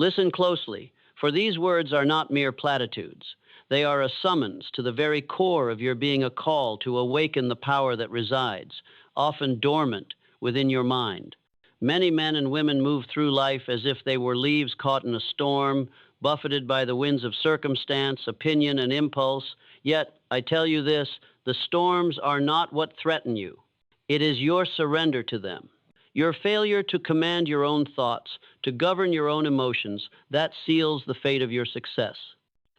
Listen closely, for these words are not mere platitudes. They are a summons to the very core of your being, a call to awaken the power that resides, often dormant, within your mind. Many men and women move through life as if they were leaves caught in a storm, buffeted by the winds of circumstance, opinion, and impulse. Yet, I tell you this, the storms are not what threaten you. It is your surrender to them. Your failure to command your own thoughts, to govern your own emotions, that seals the fate of your success.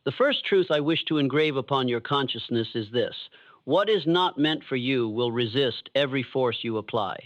The first truth I wish to engrave upon your consciousness is this: what is not meant for you will resist every force you apply.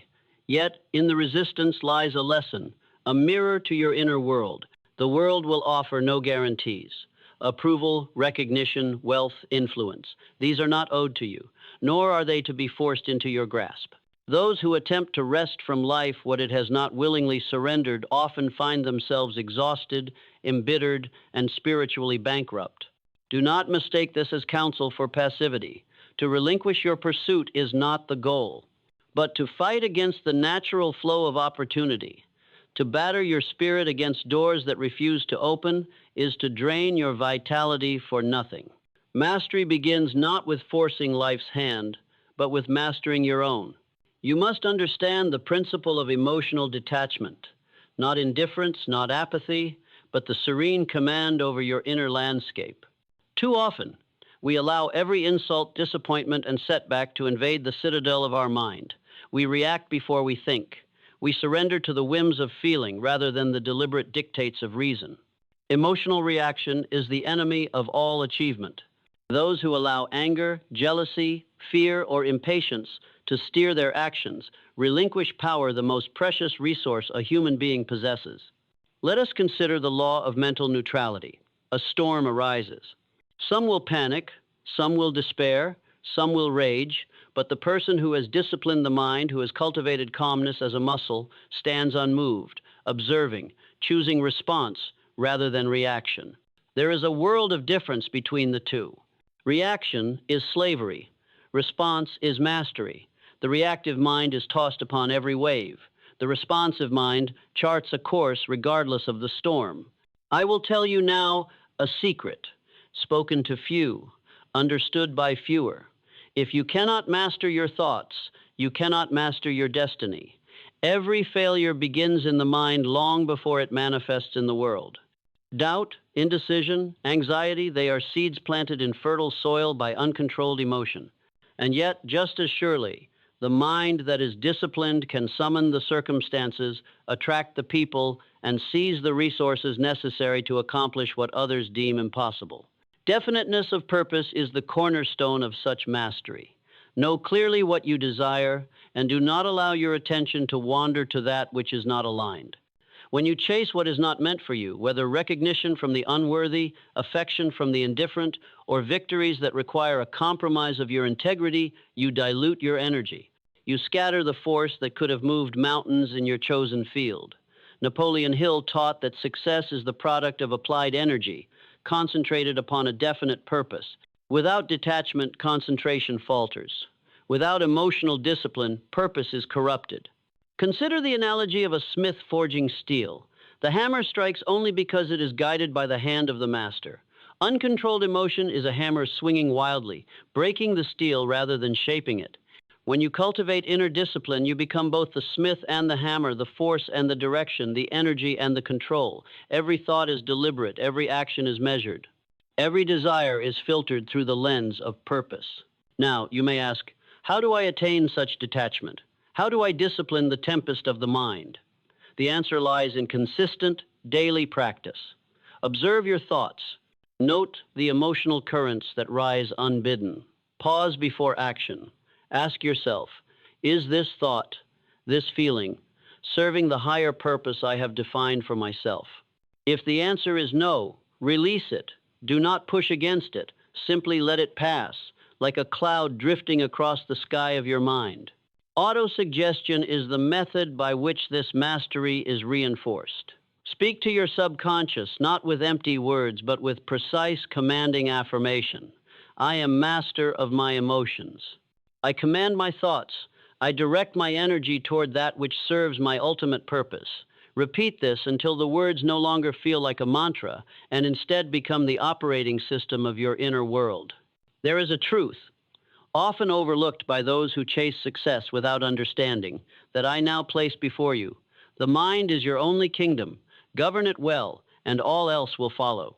Yet, in the resistance lies a lesson, a mirror to your inner world. The world will offer no guarantees. Approval, recognition, wealth, influence. These are not owed to you, nor are they to be forced into your grasp. Those who attempt to wrest from life what it has not willingly surrendered often find themselves exhausted, embittered, and spiritually bankrupt. Do not mistake this as counsel for passivity. To relinquish your pursuit is not the goal, but to fight against the natural flow of opportunity. To batter your spirit against doors that refuse to open is to drain your vitality for nothing. Mastery begins not with forcing life's hand, but with mastering your own. You must understand the principle of emotional detachment, not indifference, not apathy, but the serene command over your inner landscape. Too often, we allow every insult, disappointment, and setback to invade the citadel of our mind. We react before we think. We surrender to the whims of feeling rather than the deliberate dictates of reason. Emotional reaction is the enemy of all achievement. Those who allow anger, jealousy, fear, or impatience to steer their actions relinquish power, the most precious resource a human being possesses. Let us consider the law of mental neutrality. A storm arises. Some will panic, some will despair, some will rage, but the person who has disciplined the mind, who has cultivated calmness as a muscle, stands unmoved, observing, choosing response rather than reaction. There is a world of difference between the two. Reaction is slavery. Response is mastery. The reactive mind is tossed upon every wave. The responsive mind charts a course regardless of the storm. I will tell you now a secret, spoken to few, understood by fewer. If you cannot master your thoughts, you cannot master your destiny. Every failure begins in the mind long before it manifests in the world. Doubt, indecision, anxiety, they are seeds planted in fertile soil by uncontrolled emotion. And yet, just as surely, the mind that is disciplined can summon the circumstances, attract the people, and seize the resources necessary to accomplish what others deem impossible. Definiteness of purpose is the cornerstone of such mastery. Know clearly what you desire, and do not allow your attention to wander to that which is not aligned. When you chase what is not meant for you, whether recognition from the unworthy, affection from the indifferent, or victories that require a compromise of your integrity, you dilute your energy. You scatter the force that could have moved mountains in your chosen field. Napoleon Hill taught that success is the product of applied energy, concentrated upon a definite purpose. Without detachment, concentration falters. Without emotional discipline, purpose is corrupted. Consider the analogy of a smith forging steel. The hammer strikes only because it is guided by the hand of the master. Uncontrolled emotion is a hammer swinging wildly, breaking the steel rather than shaping it. When you cultivate inner discipline, you become both the smith and the hammer, the force and the direction, the energy and the control. Every thought is deliberate, every action is measured. Every desire is filtered through the lens of purpose. Now, you may ask, how do I attain such detachment? How do I discipline the tempest of the mind? The answer lies in consistent, daily practice. Observe your thoughts. Note the emotional currents that rise unbidden. Pause before action. Ask yourself, is this thought, this feeling, serving the higher purpose I have defined for myself? If the answer is no, release it. Do not push against it. Simply let it pass, like a cloud drifting across the sky of your mind. Autosuggestion is the method by which this mastery is reinforced. Speak to your subconscious, not with empty words, but with precise, commanding affirmation. I am master of my emotions. I command my thoughts. I direct my energy toward that which serves my ultimate purpose. Repeat this until the words no longer feel like a mantra and instead become the operating system of your inner world. There is a truth, often overlooked by those who chase success without understanding, that I now place before you. The mind is your only kingdom. Govern it well, and all else will follow.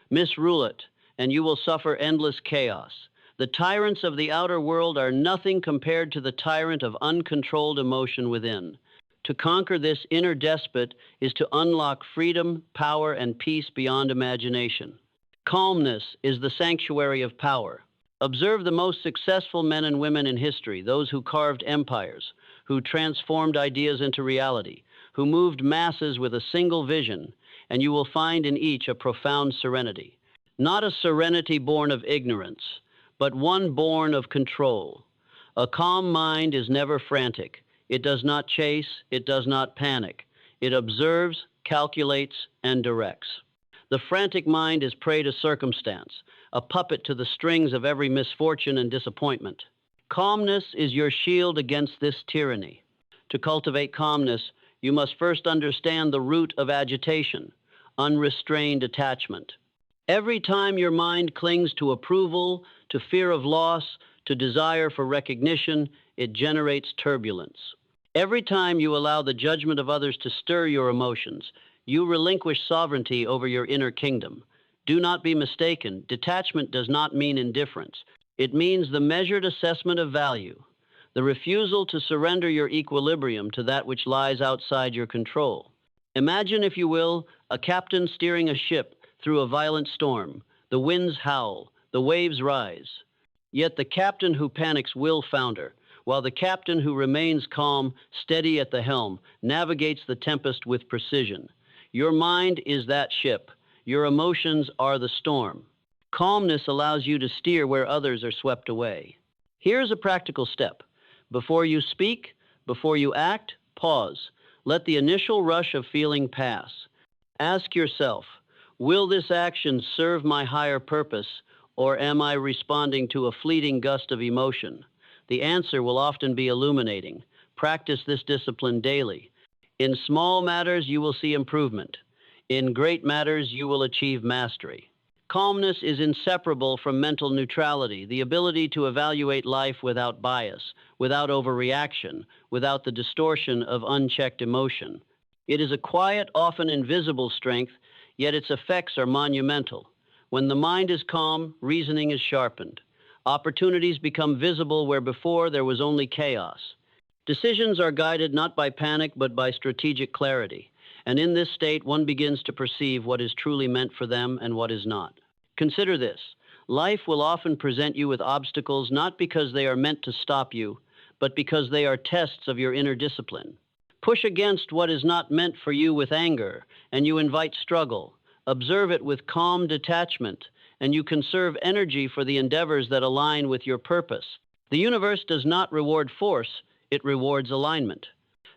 Misrule it, and you will suffer endless chaos. The tyrants of the outer world are nothing compared to the tyrant of uncontrolled emotion within. To conquer this inner despot is to unlock freedom, power, and peace beyond imagination. Calmness is the sanctuary of power. Observe the most successful men and women in history, those who carved empires, who transformed ideas into reality, who moved masses with a single vision, and you will find in each a profound serenity. Not a serenity born of ignorance, but one born of control. A calm mind is never frantic. It does not chase, it does not panic. It observes, calculates, and directs. The frantic mind is prey to circumstance, a puppet to the strings of every misfortune and disappointment. Calmness is your shield against this tyranny. To cultivate calmness, you must first understand the root of agitation, unrestrained attachment. Every time your mind clings to approval, to fear of loss, to desire for recognition, it generates turbulence. Every time you allow the judgment of others to stir your emotions, you relinquish sovereignty over your inner kingdom. Do not be mistaken. Detachment does not mean indifference. It means the measured assessment of value, the refusal to surrender your equilibrium to that which lies outside your control. Imagine, if you will, a captain steering a ship through a violent storm. The winds howl, the waves rise. Yet the captain who panics will founder, while the captain who remains calm, steady at the helm, navigates the tempest with precision. Your mind is that ship. Your emotions are the storm. Calmness allows you to steer where others are swept away. Here's a practical step. Before you speak, before you act, pause. Let the initial rush of feeling pass. Ask yourself, will this action serve my higher purpose, or am I responding to a fleeting gust of emotion? The answer will often be illuminating. Practice this discipline daily. In small matters, you will see improvement. In great matters, you will achieve mastery. Calmness is inseparable from mental neutrality, the ability to evaluate life without bias, without overreaction, without the distortion of unchecked emotion. It is a quiet, often invisible strength, yet its effects are monumental. When the mind is calm, reasoning is sharpened. Opportunities become visible where before there was only chaos. Decisions are guided not by panic but by strategic clarity. And in this state, one begins to perceive what is truly meant for them and what is not. Consider this. Life will often present you with obstacles not because they are meant to stop you, but because they are tests of your inner discipline. Push against what is not meant for you with anger, and you invite struggle. Observe it with calm detachment, and you conserve energy for the endeavors that align with your purpose. The universe does not reward force, it rewards alignment.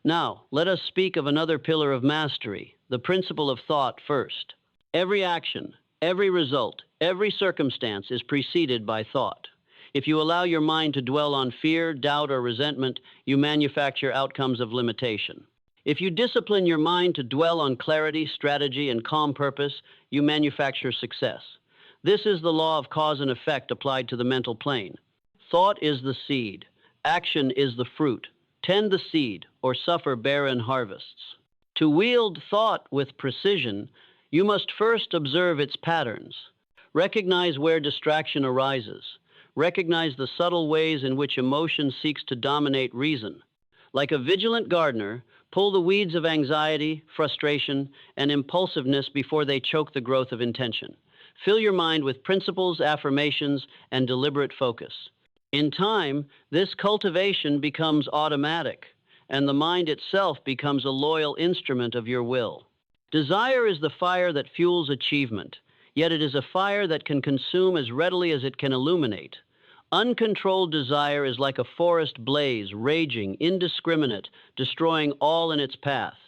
Now, let us speak of another pillar of mastery, the principle of thought first. Every action, every result, every circumstance is preceded by thought. If you allow your mind to dwell on fear, doubt, or resentment, you manufacture outcomes of limitation. If you discipline your mind to dwell on clarity, strategy, and calm purpose, you manufacture success. This is the law of cause and effect applied to the mental plane. Thought is the seed. Action is the fruit. Tend the seed, or suffer barren harvests. To wield thought with precision, you must first observe its patterns. Recognize where distraction arises. Recognize the subtle ways in which emotion seeks to dominate reason. Like a vigilant gardener, pull the weeds of anxiety, frustration, and impulsiveness before they choke the growth of intention. Fill your mind with principles, affirmations, and deliberate focus. In time, this cultivation becomes automatic, and the mind itself becomes a loyal instrument of your will. Desire is the fire that fuels achievement, yet it is a fire that can consume as readily as it can illuminate. Uncontrolled desire is like a forest blaze, raging, indiscriminate, destroying all in its path.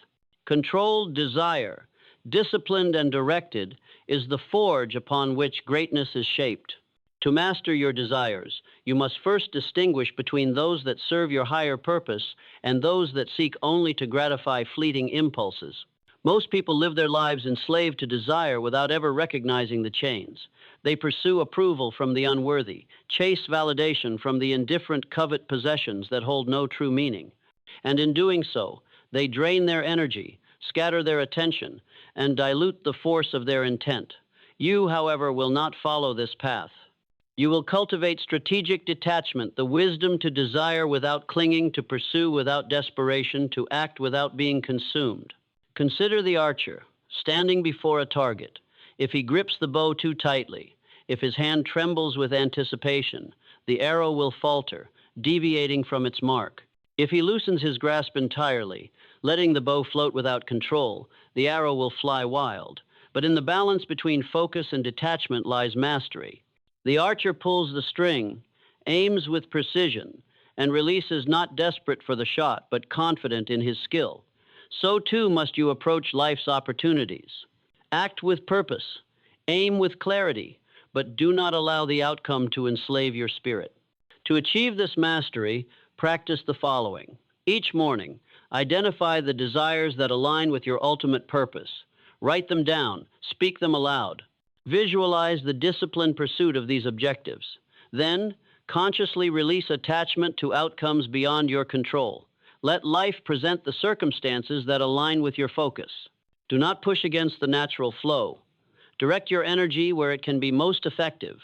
Controlled desire, disciplined and directed, is the forge upon which greatness is shaped. To master your desires, you must first distinguish between those that serve your higher purpose and those that seek only to gratify fleeting impulses. Most people live their lives enslaved to desire without ever recognizing the chains. They pursue approval from the unworthy, chase validation from the indifferent, covet possessions that hold no true meaning. And in doing so, they drain their energy, scatter their attention, and dilute the force of their intent. You, however, will not follow this path. You will cultivate strategic detachment, the wisdom to desire without clinging, to pursue without desperation, to act without being consumed. Consider the archer, standing before a target. If he grips the bow too tightly, if his hand trembles with anticipation, the arrow will falter, deviating from its mark. If he loosens his grasp entirely, letting the bow float without control, the arrow will fly wild. But in the balance between focus and detachment lies mastery. The archer pulls the string, aims with precision, and releases not desperate for the shot, but confident in his skill. So too must you approach life's opportunities. Act with purpose, aim with clarity, but do not allow the outcome to enslave your spirit. To achieve this mastery, practice the following. Each morning, identify the desires that align with your ultimate purpose. Write them down, speak them aloud. Visualize the disciplined pursuit of these objectives. Then, consciously release attachment to outcomes beyond your control. Let life present the circumstances that align with your focus. Do not push against the natural flow. Direct your energy where it can be most effective.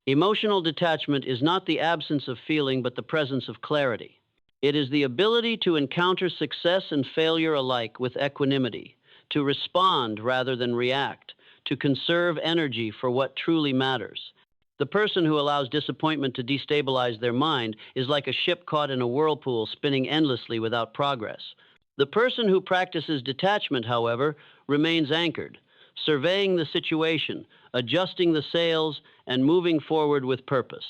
Emotional detachment is not the absence of feeling, but the presence of clarity. It is the ability to encounter success and failure alike with equanimity, to respond rather than react, to conserve energy for what truly matters. The person who allows disappointment to destabilize their mind is like a ship caught in a whirlpool spinning endlessly without progress. The person who practices detachment, however, remains anchored, surveying the situation, adjusting the sails, and moving forward with purpose.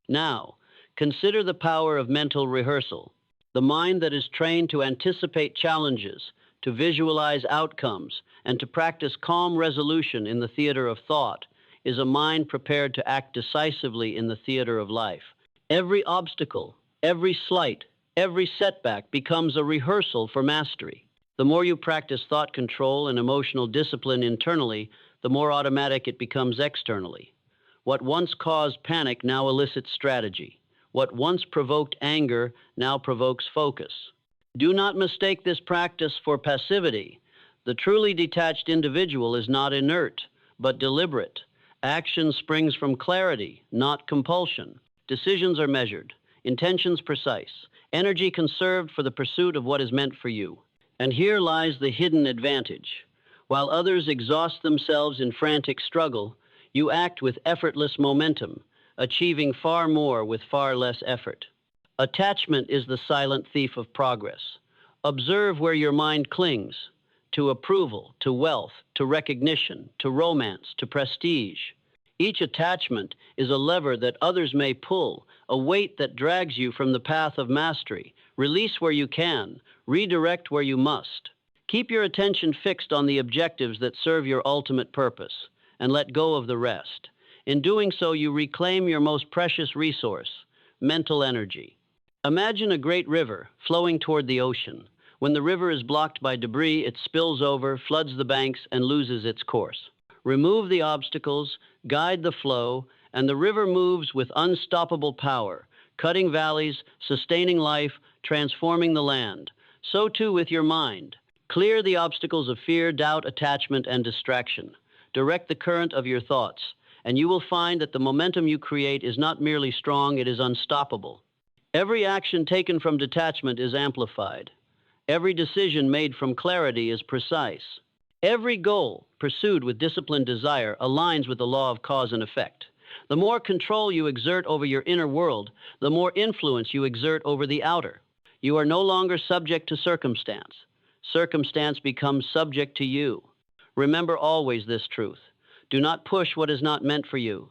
Now, consider the power of mental rehearsal. The mind that is trained to anticipate challenges, to visualize outcomes, and to practice calm resolution in the theater of thought is a mind prepared to act decisively in the theater of life. Every obstacle, every slight, every setback becomes a rehearsal for mastery. The more you practice thought control and emotional discipline internally, the more automatic it becomes externally. What once caused panic now elicits strategy. What once provoked anger now provokes focus. Do not mistake this practice for passivity. The truly detached individual is not inert, but deliberate. Action springs from clarity, not compulsion. Decisions are measured, intentions precise, energy conserved for the pursuit of what is meant for you. And here lies the hidden advantage. While others exhaust themselves in frantic struggle, you act with effortless momentum, achieving far more with far less effort. Attachment is the silent thief of progress. Observe where your mind clings, to approval, to wealth, to recognition, to romance, to prestige. Each attachment is a lever that others may pull, a weight that drags you from the path of mastery. Release where you can, redirect where you must. Keep your attention fixed on the objectives that serve your ultimate purpose, and let go of the rest. In doing so, you reclaim your most precious resource, mental energy. Imagine a great river flowing toward the ocean. When the river is blocked by debris, it spills over, floods the banks, and loses its course. Remove the obstacles, guide the flow, and the river moves with unstoppable power, cutting valleys, sustaining life, transforming the land. So too with your mind. Clear the obstacles of fear, doubt, attachment, and distraction. Direct the current of your thoughts, and you will find that the momentum you create is not merely strong, it is unstoppable. Every action taken from detachment is amplified. Every decision made from clarity is precise. Every goal pursued with disciplined desire aligns with the law of cause and effect. The more control you exert over your inner world, the more influence you exert over the outer. You are no longer subject to circumstance. Circumstance becomes subject to you. Remember always this truth. Do not push what is not meant for you.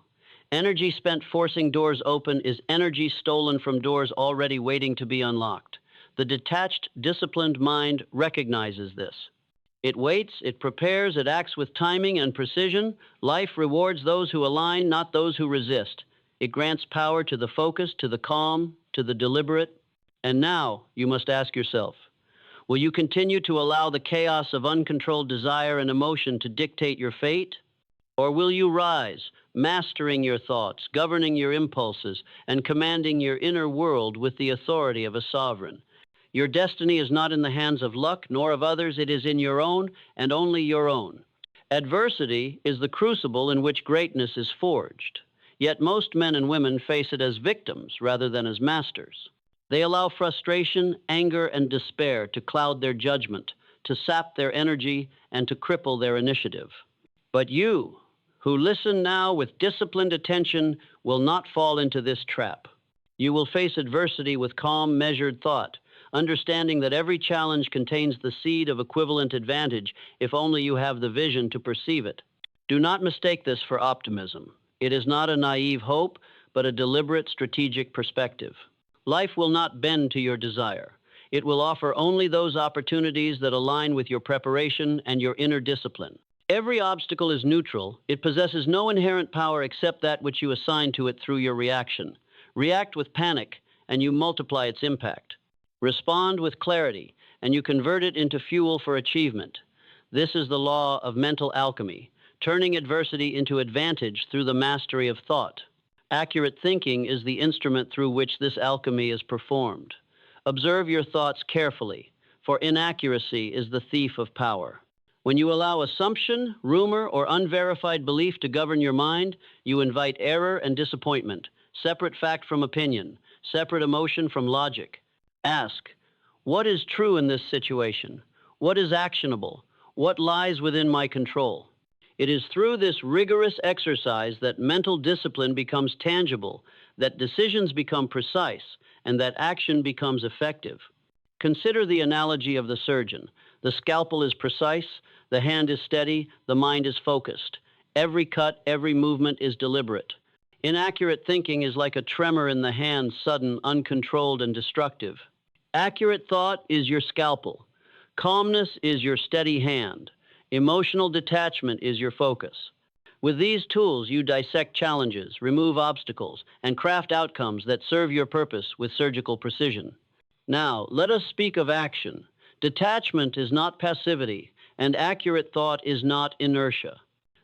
Energy spent forcing doors open is energy stolen from doors already waiting to be unlocked. The detached, disciplined mind recognizes this. It waits, it prepares, it acts with timing and precision. Life rewards those who align, not those who resist. It grants power to the focused, to the calm, to the deliberate. And now you must ask yourself, Will you continue to allow the chaos of uncontrolled desire and emotion to dictate your fate? Or will you rise, mastering your thoughts, governing your impulses, and commanding your inner world with the authority of a sovereign? Your destiny is not in the hands of luck nor of others, it is in your own and only your own. Adversity is the crucible in which greatness is forged. Yet most men and women face it as victims rather than as masters. They allow frustration, anger, and despair to cloud their judgment, to sap their energy, and to cripple their initiative. But you, who listen now with disciplined attention, will not fall into this trap. You will face adversity with calm, measured thought, understanding that every challenge contains the seed of equivalent advantage if only you have the vision to perceive it. Do not mistake this for optimism. It is not a naive hope, but a deliberate strategic perspective. Life will not bend to your desire. It will offer only those opportunities that align with your preparation and your inner discipline. Every obstacle is neutral. It possesses no inherent power except that which you assign to it through your reaction. React with panic, and you multiply its impact. Respond with clarity, and you convert it into fuel for achievement. This is the law of mental alchemy, turning adversity into advantage through the mastery of thought. Accurate thinking is the instrument through which this alchemy is performed. Observe your thoughts carefully, for inaccuracy is the thief of power. When you allow assumption, rumor, or unverified belief to govern your mind, you invite error and disappointment, separate fact from opinion, separate emotion from logic. Ask, what is true in this situation? What is actionable? What lies within my control? It is through this rigorous exercise that mental discipline becomes tangible, that decisions become precise, and that action becomes effective. Consider the analogy of the surgeon. The scalpel is precise, the hand is steady, the mind is focused. Every cut, every movement is deliberate. Inaccurate thinking is like a tremor in the hand, sudden, uncontrolled, and destructive. Accurate thought is your scalpel. Calmness is your steady hand. Emotional detachment is your focus. With these tools, you dissect challenges, remove obstacles, and craft outcomes that serve your purpose with surgical precision. Now, let us speak of action. Detachment is not passivity, and accurate thought is not inertia.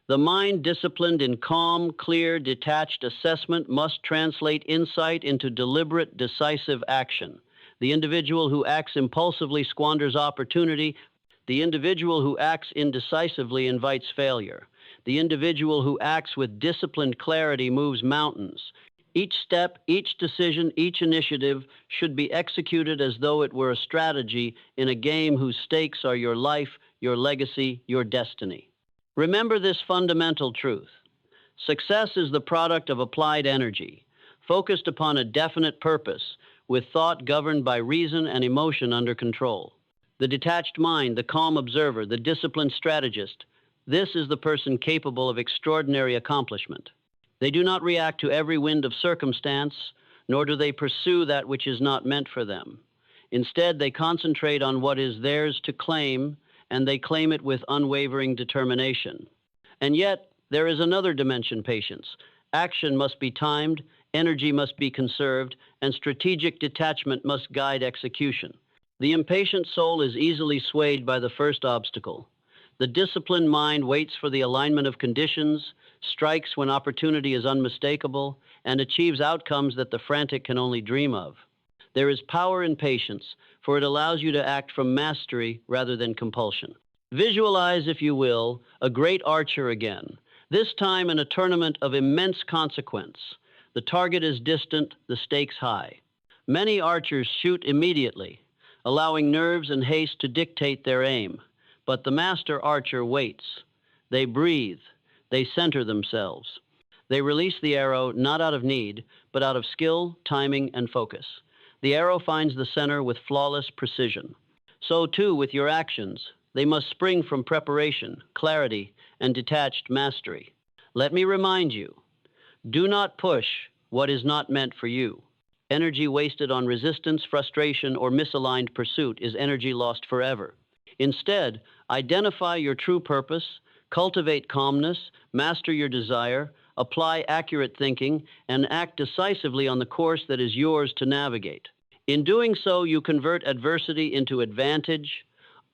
The mind disciplined in calm, clear, detached assessment must translate insight into deliberate, decisive action. The individual who acts impulsively squanders opportunity. The individual who acts indecisively invites failure. The individual who acts with disciplined clarity moves mountains. Each step, each decision, each initiative should be executed as though it were a strategy in a game whose stakes are your life, your legacy, your destiny. Remember this fundamental truth. Success is the product of applied energy, focused upon a definite purpose, with thought governed by reason and emotion under control. The detached mind, the calm observer, the disciplined strategist, this is the person capable of extraordinary accomplishment. They do not react to every wind of circumstance, nor do they pursue that which is not meant for them. Instead, they concentrate on what is theirs to claim, and they claim it with unwavering determination. And yet, there is another dimension, patience. Action must be timed, energy must be conserved, and strategic detachment must guide execution. The impatient soul is easily swayed by the first obstacle. The disciplined mind waits for the alignment of conditions, strikes when opportunity is unmistakable, and achieves outcomes that the frantic can only dream of. There is power in patience, for it allows you to act from mastery rather than compulsion. Visualize, if you will, a great archer again, this time in a tournament of immense consequence. The target is distant, the stakes high. Many archers shoot immediately, allowing nerves and haste to dictate their aim. But the master archer waits. They breathe. They center themselves. They release the arrow not out of need, but out of skill, timing, and focus. The arrow finds the center with flawless precision. So too with your actions. They must spring from preparation, clarity, and detached mastery. Let me remind you, do not push what is not meant for you. Energy wasted on resistance, frustration, or misaligned pursuit is energy lost forever. Instead, identify your true purpose, cultivate calmness, master your desire, apply accurate thinking, and act decisively on the course that is yours to navigate. In doing so, you convert adversity into advantage,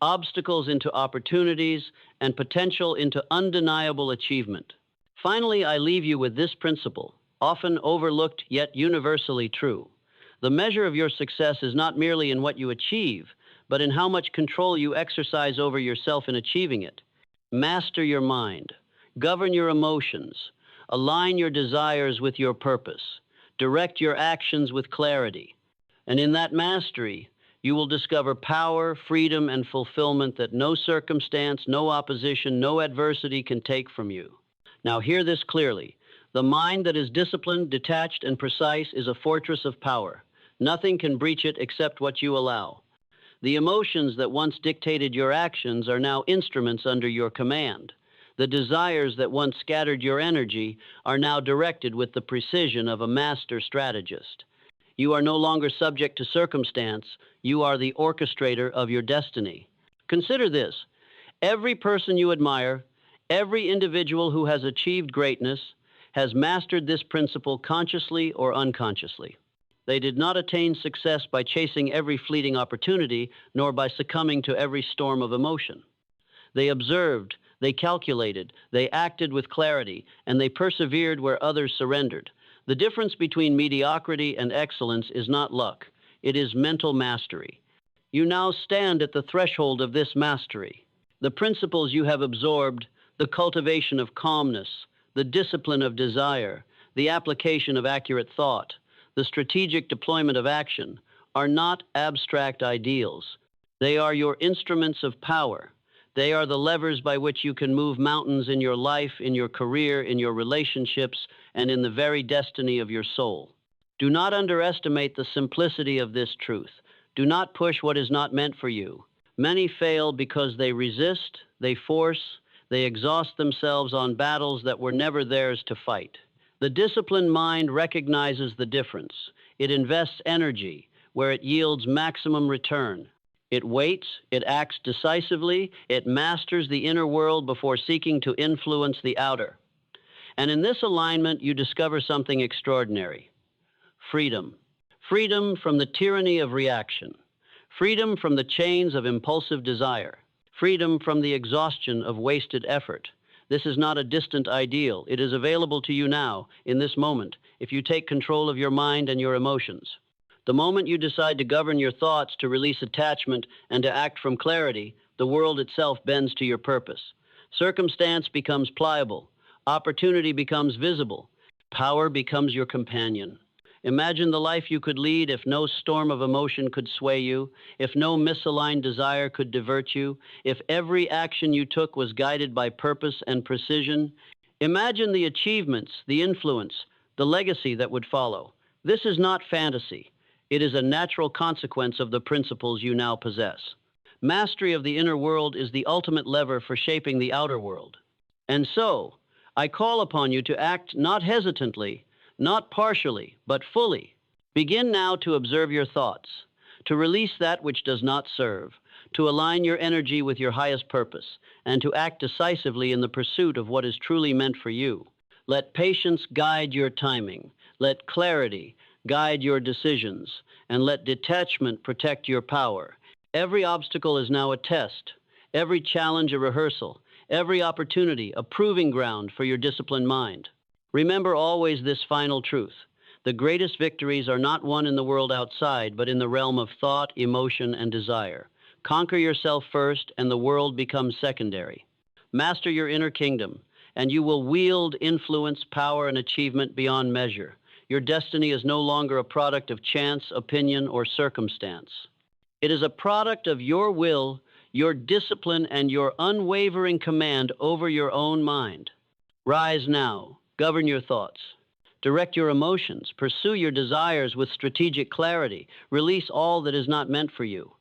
obstacles into opportunities, and potential into undeniable achievement. Finally, I leave you with this principle, often overlooked yet universally true. The measure of your success is not merely in what you achieve, but in how much control you exercise over yourself in achieving it. Master your mind, govern your emotions, align your desires with your purpose, direct your actions with clarity. And in that mastery, you will discover power, freedom, and fulfillment that no circumstance, no opposition, no adversity can take from you. Now, hear this clearly. The mind that is disciplined, detached, and precise is a fortress of power. Nothing can breach it except what you allow. The emotions that once dictated your actions are now instruments under your command. The desires that once scattered your energy are now directed with the precision of a master strategist. You are no longer subject to circumstance. You are the orchestrator of your destiny. Consider this. Every person you admire, every individual who has achieved greatness, has mastered this principle consciously or unconsciously. They did not attain success by chasing every fleeting opportunity, nor by succumbing to every storm of emotion. They observed, they calculated, they acted with clarity, and they persevered where others surrendered. The difference between mediocrity and excellence is not luck, it is mental mastery. You now stand at the threshold of this mastery. The principles you have absorbed, the cultivation of calmness, the discipline of desire, the application of accurate thought, the strategic deployment of action, are not abstract ideals. They are your instruments of power. They are the levers by which you can move mountains in your life, in your career, in your relationships, and in the very destiny of your soul. Do not underestimate the simplicity of this truth. Do not push what is not meant for you. Many fail because they resist, they force, they exhaust themselves on battles that were never theirs to fight. The disciplined mind recognizes the difference. It invests energy where it yields maximum return. It waits, it acts decisively, it masters the inner world before seeking to influence the outer. And in this alignment, you discover something extraordinary. Freedom. Freedom from the tyranny of reaction. Freedom from the chains of impulsive desire. Freedom from the exhaustion of wasted effort. This is not a distant ideal. It is available to you now, in this moment, if you take control of your mind and your emotions. The moment you decide to govern your thoughts, to release attachment, and to act from clarity, the world itself bends to your purpose. Circumstance becomes pliable. Opportunity becomes visible. Power becomes your companion. Imagine the life you could lead if no storm of emotion could sway you, if no misaligned desire could divert you, if every action you took was guided by purpose and precision. Imagine the achievements, the influence, the legacy that would follow. This is not fantasy. It is a natural consequence of the principles you now possess. Mastery of the inner world is the ultimate lever for shaping the outer world. And so, I call upon you to act not hesitantly, not partially, but fully. Begin now to observe your thoughts, to release that which does not serve, to align your energy with your highest purpose, and to act decisively in the pursuit of what is truly meant for you. Let patience guide your timing. Let clarity guide your decisions, and let detachment protect your power. Every obstacle is now a test, every challenge a rehearsal, every opportunity a proving ground for your disciplined mind. Remember always this final truth. The greatest victories are not won in the world outside, but in the realm of thought, emotion, and desire. Conquer yourself first, and the world becomes secondary. Master your inner kingdom, and you will wield influence, power, and achievement beyond measure. Your destiny is no longer a product of chance, opinion, or circumstance. It is a product of your will, your discipline, and your unwavering command over your own mind. Rise now. Govern your thoughts. Direct your emotions. Pursue your desires with strategic clarity. Release all that is not meant for you.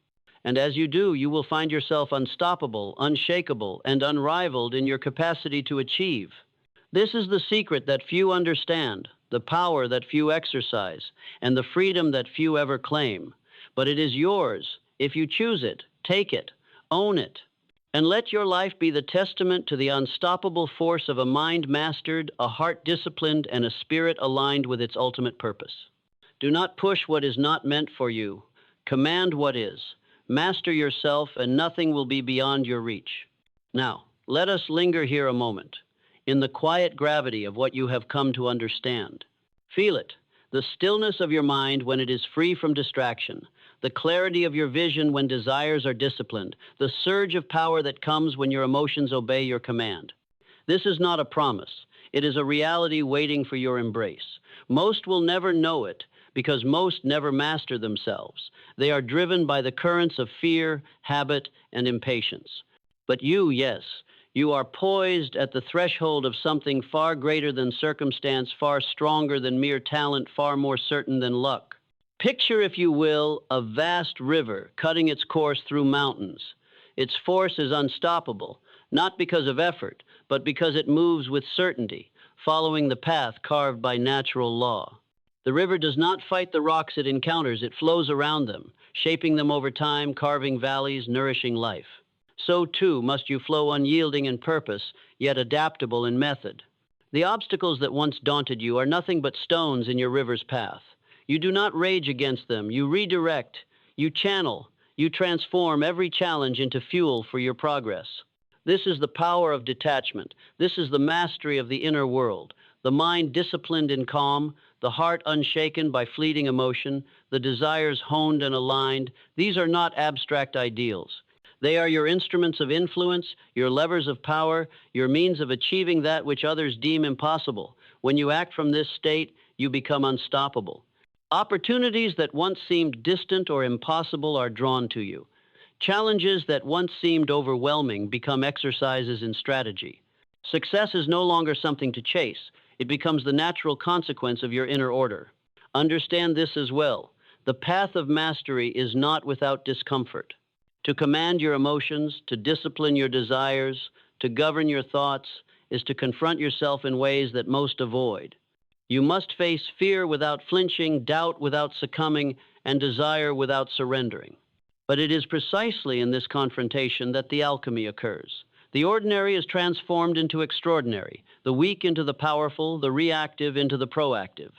And as you do, you will find yourself unstoppable, unshakable, and unrivaled in your capacity to achieve. This is the secret that few understand, the power that few exercise, and the freedom that few ever claim. But it is yours. If you choose it, take it, own it, and let your life be the testament to the unstoppable force of a mind mastered, a heart disciplined, and a spirit aligned with its ultimate purpose. Do not push what is not meant for you. Command what is. Master yourself, and nothing will be beyond your reach. Now, let us linger here a moment, in the quiet gravity of what you have come to understand. Feel it, the stillness of your mind when it is free from distraction, the clarity of your vision when desires are disciplined, the surge of power that comes when your emotions obey your command. This is not a promise. It is a reality waiting for your embrace. Most will never know it because most never master themselves. They are driven by the currents of fear, habit, and impatience. But you, yes, you are poised at the threshold of something far greater than circumstance, far stronger than mere talent, far more certain than luck. Picture, if you will, a vast river cutting its course through mountains. Its force is unstoppable, not because of effort, but because it moves with certainty, following the path carved by natural law. The river does not fight the rocks it encounters, it flows around them, shaping them over time, carving valleys, nourishing life. So too must you flow unyielding in purpose, yet adaptable in method. The obstacles that once daunted you are nothing but stones in your river's path. You do not rage against them, you redirect, you channel, you transform every challenge into fuel for your progress. This is the power of detachment. This is the mastery of the inner world. The mind disciplined in calm, the heart unshaken by fleeting emotion, the desires honed and aligned. These are not abstract ideals. They are your instruments of influence, your levers of power, your means of achieving that which others deem impossible. When you act from this state, you become unstoppable. Opportunities that once seemed distant or impossible are drawn to you. Challenges that once seemed overwhelming become exercises in strategy. Success is no longer something to chase. It becomes the natural consequence of your inner order. Understand this as well. The path of mastery is not without discomfort. To command your emotions, to discipline your desires, to govern your thoughts, is to confront yourself in ways that most avoid. You must face fear without flinching, doubt without succumbing, and desire without surrendering. But it is precisely in this confrontation that the alchemy occurs. The ordinary is transformed into extraordinary, the weak into the powerful, the reactive into the proactive.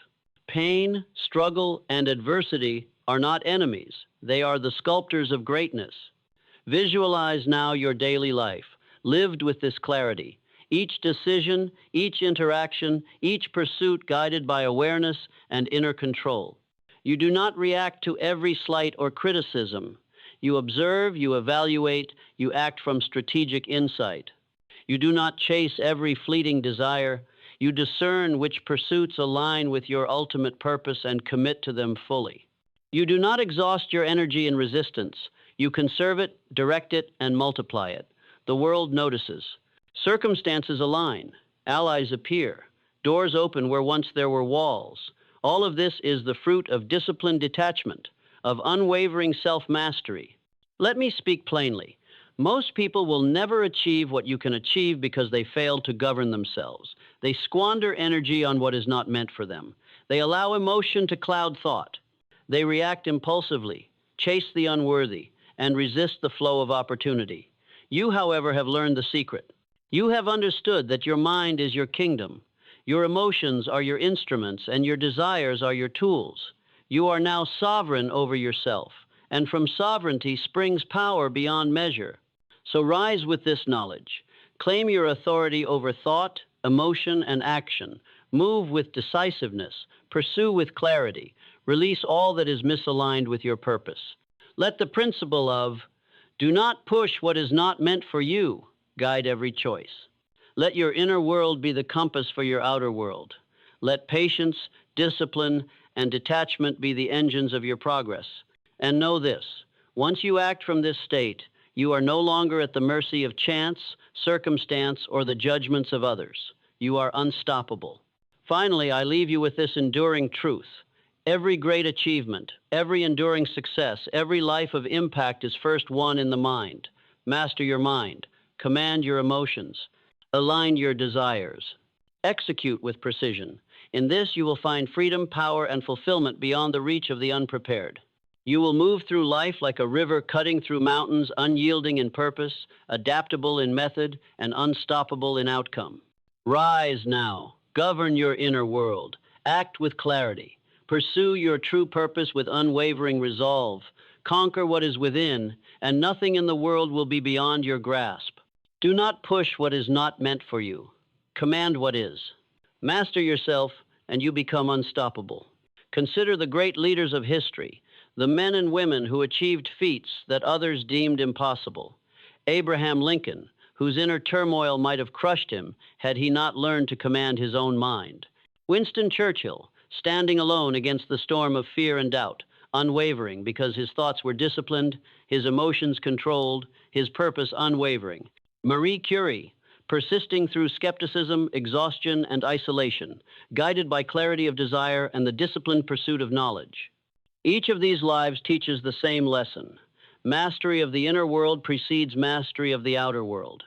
Pain, struggle, and adversity are not enemies. They are the sculptors of greatness. Visualize now your daily life, lived with this clarity. Each decision, each interaction, each pursuit guided by awareness and inner control. You do not react to every slight or criticism. You observe, you evaluate, you act from strategic insight. You do not chase every fleeting desire. You discern which pursuits align with your ultimate purpose and commit to them fully. You do not exhaust your energy in resistance. You conserve it, direct it, and multiply it. The world notices. Circumstances align. Allies appear. Doors open where once there were walls. All of this is the fruit of disciplined detachment, of unwavering self-mastery. Let me speak plainly. Most people will never achieve what you can achieve because they fail to govern themselves. They squander energy on what is not meant for them. They allow emotion to cloud thought. They react impulsively, chase the unworthy, and resist the flow of opportunity. You, however, have learned the secret. You have understood that your mind is your kingdom. Your emotions are your instruments, and your desires are your tools. You are now sovereign over yourself, and from sovereignty springs power beyond measure. So rise with this knowledge. Claim your authority over thought, emotion, and action. Move with decisiveness. Pursue with clarity. Release all that is misaligned with your purpose. Let the principle of, do not push what is not meant for you, guide every choice. Let your inner world be the compass for your outer world. Let patience, discipline, and detachment be the engines of your progress. And know this, once you act from this state, you are no longer at the mercy of chance, circumstance, or the judgments of others. You are unstoppable. Finally, I leave you with this enduring truth. Every great achievement, every enduring success, every life of impact is first won in the mind. Master your mind. Command your emotions. Align your desires. Execute with precision. In this, you will find freedom, power, and fulfillment beyond the reach of the unprepared. You will move through life like a river cutting through mountains, unyielding in purpose, adaptable in method, and unstoppable in outcome. Rise now. Govern your inner world. Act with clarity. Pursue your true purpose with unwavering resolve. Conquer what is within, and nothing in the world will be beyond your grasp. Do not push what is not meant for you. Command what is. Master yourself, and you become unstoppable. Consider the great leaders of history, the men and women who achieved feats that others deemed impossible. Abraham Lincoln, whose inner turmoil might have crushed him had he not learned to command his own mind. Winston Churchill, standing alone against the storm of fear and doubt, unwavering because his thoughts were disciplined, his emotions controlled, his purpose unwavering. Marie Curie, persisting through skepticism, exhaustion, and isolation, guided by clarity of desire and the disciplined pursuit of knowledge. Each of these lives teaches the same lesson. Mastery of the inner world precedes mastery of the outer world.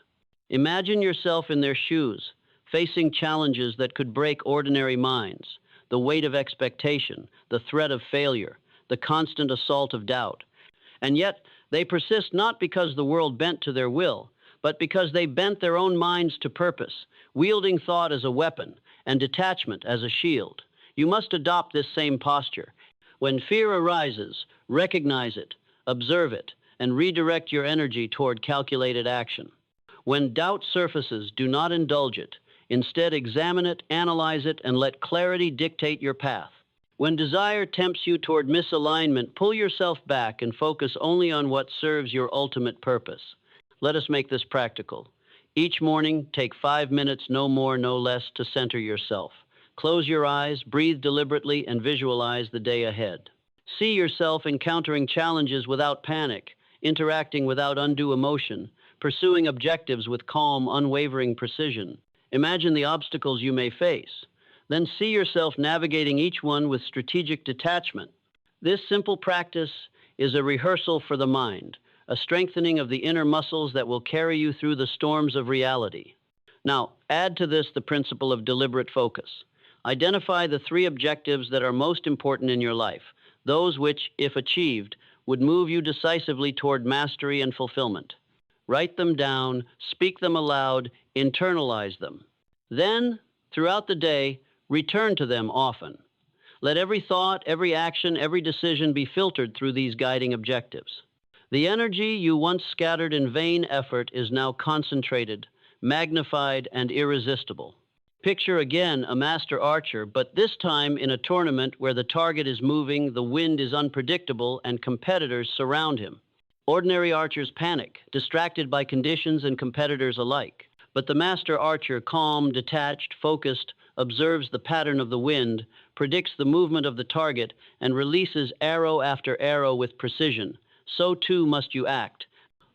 Imagine yourself in their shoes, facing challenges that could break ordinary minds, the weight of expectation, the threat of failure, the constant assault of doubt. And yet, they persist not because the world bent to their will, but because they bent their own minds to purpose, wielding thought as a weapon and detachment as a shield. You must adopt this same posture. When fear arises, recognize it, observe it, and redirect your energy toward calculated action. When doubt surfaces, do not indulge it. Instead, examine it, analyze it, and let clarity dictate your path. When desire tempts you toward misalignment, pull yourself back and focus only on what serves your ultimate purpose. Let us make this practical. Each morning, take 5 minutes, no more, no less, to center yourself. Close your eyes, breathe deliberately, and visualize the day ahead. See yourself encountering challenges without panic, interacting without undue emotion, pursuing objectives with calm, unwavering precision. Imagine the obstacles you may face. Then see yourself navigating each one with strategic detachment. This simple practice is a rehearsal for the mind, a strengthening of the inner muscles that will carry you through the storms of reality. Now, add to this the principle of deliberate focus. Identify the 3 objectives that are most important in your life, those which, if achieved, would move you decisively toward mastery and fulfillment. Write them down, speak them aloud, internalize them. Then, throughout the day, return to them often. Let every thought, every action, every decision be filtered through these guiding objectives. The energy you once scattered in vain effort is now concentrated, magnified, and irresistible. Picture again a master archer, but this time in a tournament where the target is moving, the wind is unpredictable, and competitors surround him. Ordinary archers panic, distracted by conditions and competitors alike. But the master archer, calm, detached, focused, observes the pattern of the wind, predicts the movement of the target, and releases arrow after arrow with precision. So too must you act.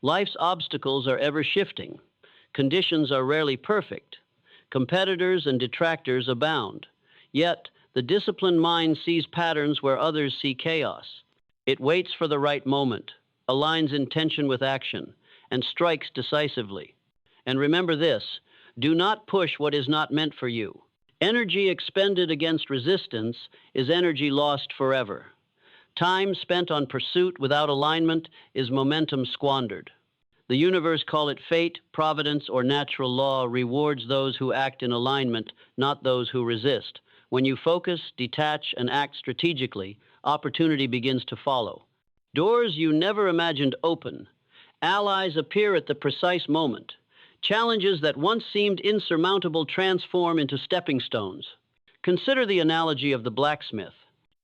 Life's obstacles are ever shifting. Conditions are rarely perfect. Competitors and detractors abound. Yet, the disciplined mind sees patterns where others see chaos. It waits for the right moment, aligns intention with action, and strikes decisively. And remember this, do not push what is not meant for you. Energy expended against resistance is energy lost forever. Time spent on pursuit without alignment is momentum squandered. The universe, call it fate, providence, or natural law, rewards those who act in alignment, not those who resist. When you focus, detach, and act strategically, opportunity begins to follow. Doors you never imagined open. Allies appear at the precise moment. Challenges that once seemed insurmountable transform into stepping stones. Consider the analogy of the blacksmith.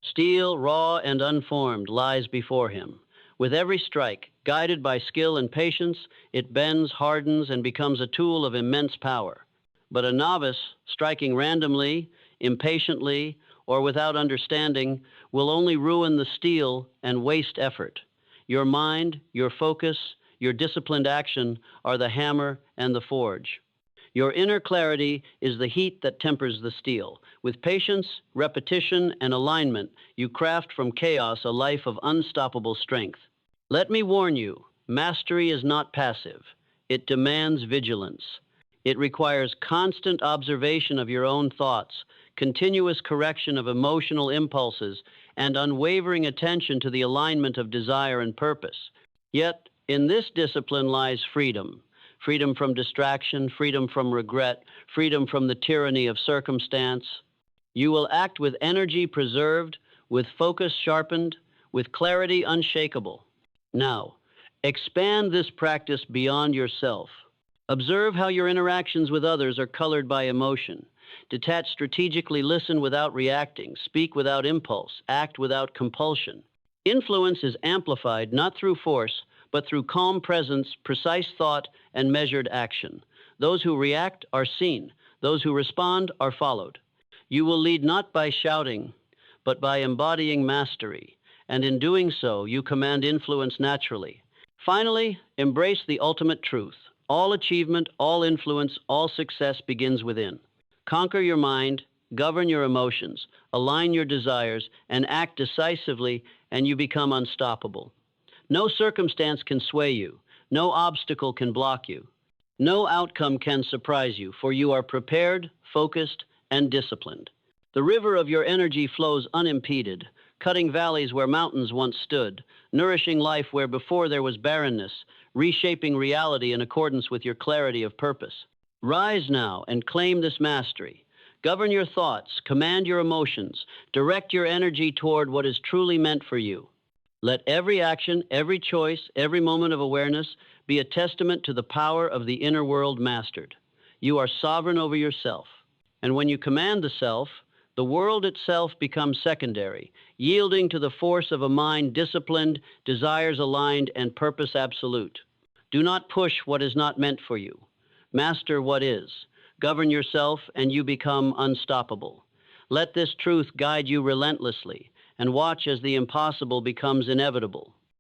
Steel, raw and unformed, lies before him. With every strike, guided by skill and patience, it bends, hardens, and becomes a tool of immense power. But a novice, striking randomly, impatiently, or without understanding, will only ruin the steel and waste effort. Your mind, your focus, your disciplined action are the hammer and the forge. Your inner clarity is the heat that tempers the steel. With patience, repetition, and alignment, you craft from chaos a life of unstoppable strength. Let me warn you, mastery is not passive. It demands vigilance. It requires constant observation of your own thoughts, continuous correction of emotional impulses, and unwavering attention to the alignment of desire and purpose. Yet, in this discipline lies freedom. Freedom from distraction, freedom from regret, freedom from the tyranny of circumstance. You will act with energy preserved, with focus sharpened, with clarity unshakable. Now, expand this practice beyond yourself. Observe how your interactions with others are colored by emotion. Detach strategically, listen without reacting, speak without impulse, act without compulsion. Influence is amplified not through force, but through calm presence, precise thought, and measured action. Those who react are seen. Those who respond are followed. You will lead not by shouting, but by embodying mastery, and in doing so, you command influence naturally. Finally, embrace the ultimate truth. All achievement, all influence, all success begins within. Conquer your mind, govern your emotions, align your desires, and act decisively, and you become unstoppable. No circumstance can sway you. No obstacle can block you. No outcome can surprise you, for you are prepared, focused, and disciplined. The river of your energy flows unimpeded, cutting valleys where mountains once stood, nourishing life where before there was barrenness, reshaping reality in accordance with your clarity of purpose. Rise now and claim this mastery. Govern your thoughts, command your emotions, direct your energy toward what is truly meant for you. Let every action, every choice, every moment of awareness be a testament to the power of the inner world mastered. You are sovereign over yourself. And when you command the self, the world itself becomes secondary, yielding to the force of a mind disciplined, desires aligned, and purpose absolute. Do not push what is not meant for you. Master what is. Govern yourself, and you become unstoppable. Let this truth guide you relentlessly, and watch as the impossible becomes inevitable.